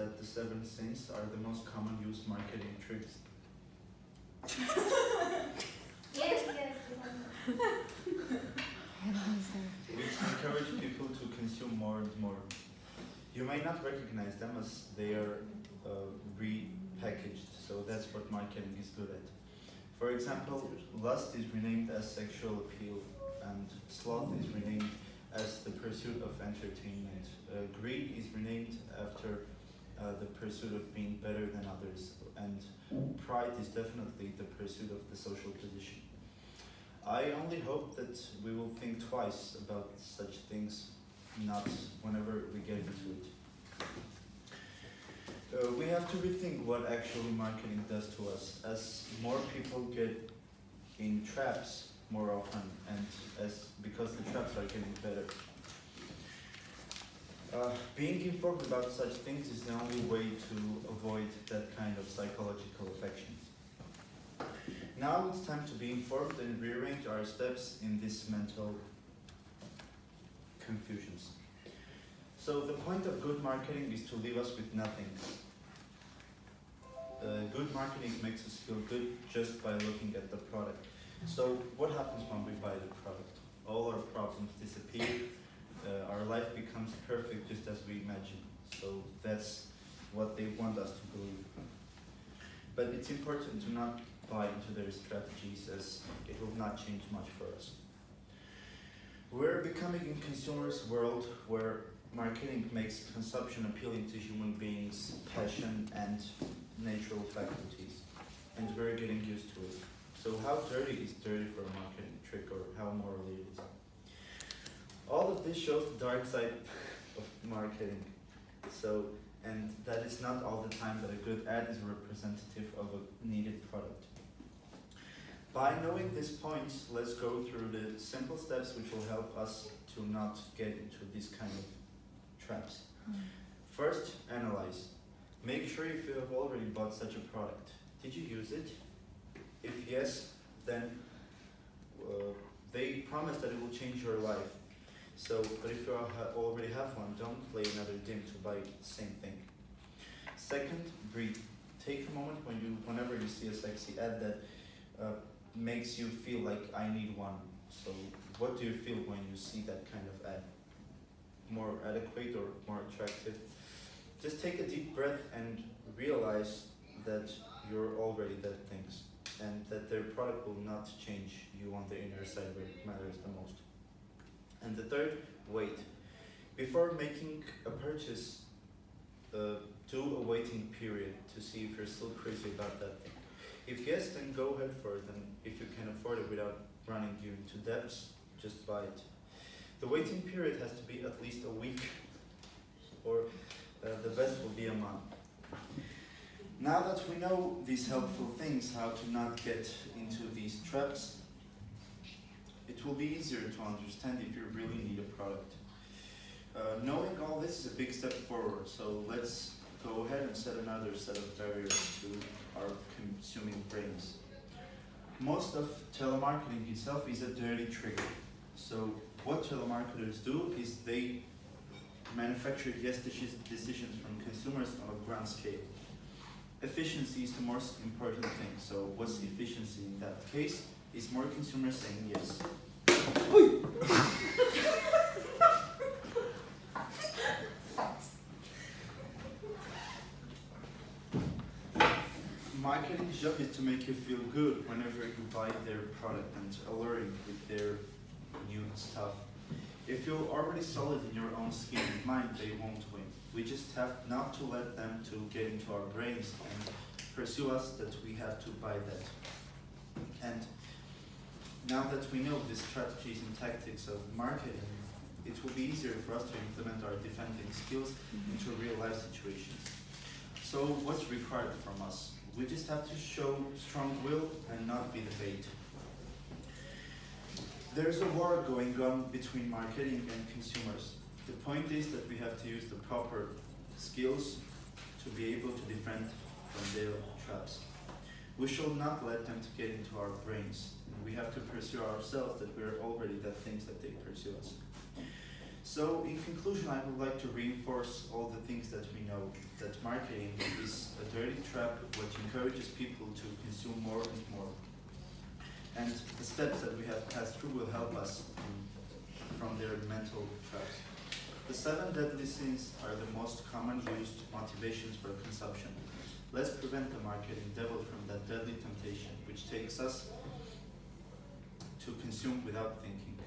that the 7 sins are the most common used marketing tricks? Yes. Which encourage people to consume more and more. You may not recognize them as they are repackaged, so that's what marketing is good at. For example, lust is renamed as sexual appeal, and sloth is renamed as the pursuit of entertainment. Greed is renamed after the pursuit of being better than others, and pride is definitely the pursuit of the social position. I only hope that we will think twice about such things, not whenever we get into it. We have to rethink what actually marketing does to us, as more people get in traps more often, and because the traps are getting better. Being informed about such things is the only way to avoid that kind of psychological affections. Now it's time to be informed and rearrange our steps in these mental confusions. So the point of good marketing is to leave us with nothing. Good marketing makes us feel good just by looking at the product. So what happens when we buy the product? All our problems disappear. Our life becomes perfect just as we imagine. So that's what they want us to believe. But it's important to not buy into their strategies, as it will not change much for us. We're becoming in consumers' world where marketing makes consumption appealing to human beings' passion and natural faculties, and we're getting used to it. So how dirty is dirty for a marketing trick, or how morally it is? All of this shows the dark side of marketing. And that is not all the time that a good ad is representative of a needed product. By knowing these points, let's go through the simple steps which will help us to not get into these kind of traps. First, analyze. Make sure if you have already bought such a product. Did you use it? If yes, then they promise that it will change your life. But if you already have one, don't play another game to buy the same thing. Second, breathe. Take a moment whenever you see a sexy ad that makes you feel like I need one. So what do you feel when you see that kind of ad? More adequate or more attractive? Just take a deep breath and realize that you're already that things, and that their product will not change you on the inner side where it matters the most. And the third, wait. Before making a purchase, do a waiting period to see if you're still crazy about that thing. If yes, then go ahead for it, and if you can afford it without running you into debts, just buy it. The waiting period has to be at least a week, or the best will be a month. Now that we know these helpful things, how to not get into these traps, it will be easier to understand if you really need a product. Knowing all this is a big step forward, so let's go ahead and set another set of barriers to our consuming brains. Most of telemarketing itself is a dirty trick. So what telemarketers do is they manufacture yes decisions from consumers on a grand scale. Efficiency is the most important thing. So what's efficiency in that case? Is more consumers saying yes. Marketing's job is to make you feel good whenever you buy their product and alluring with their new stuff. If you're already solid in your own skin and mind, they won't win. We just have not to let them to get into our brains and pursue us that we have to buy that. And now that we know the strategies and tactics of marketing, it will be easier for us to implement our defending skills into real life situations. So what's required from us? We just have to show strong will and not be the bait. There's a war going on between marketing and consumers. The point is that we have to use the proper skills to be able to defend from their traps. We shall not let them to get into our brains. We have to pursue ourselves that we're already the things that they pursue us. So, in conclusion, I would like to reinforce all the things that we know, that marketing is a dirty trap which encourages people to consume more and more. And the steps that we have passed through will help us from their mental traps. The 7 deadly sins are the most common used motivations for consumption. Let's prevent the marketing devil from that deadly temptation which takes us to consume without thinking.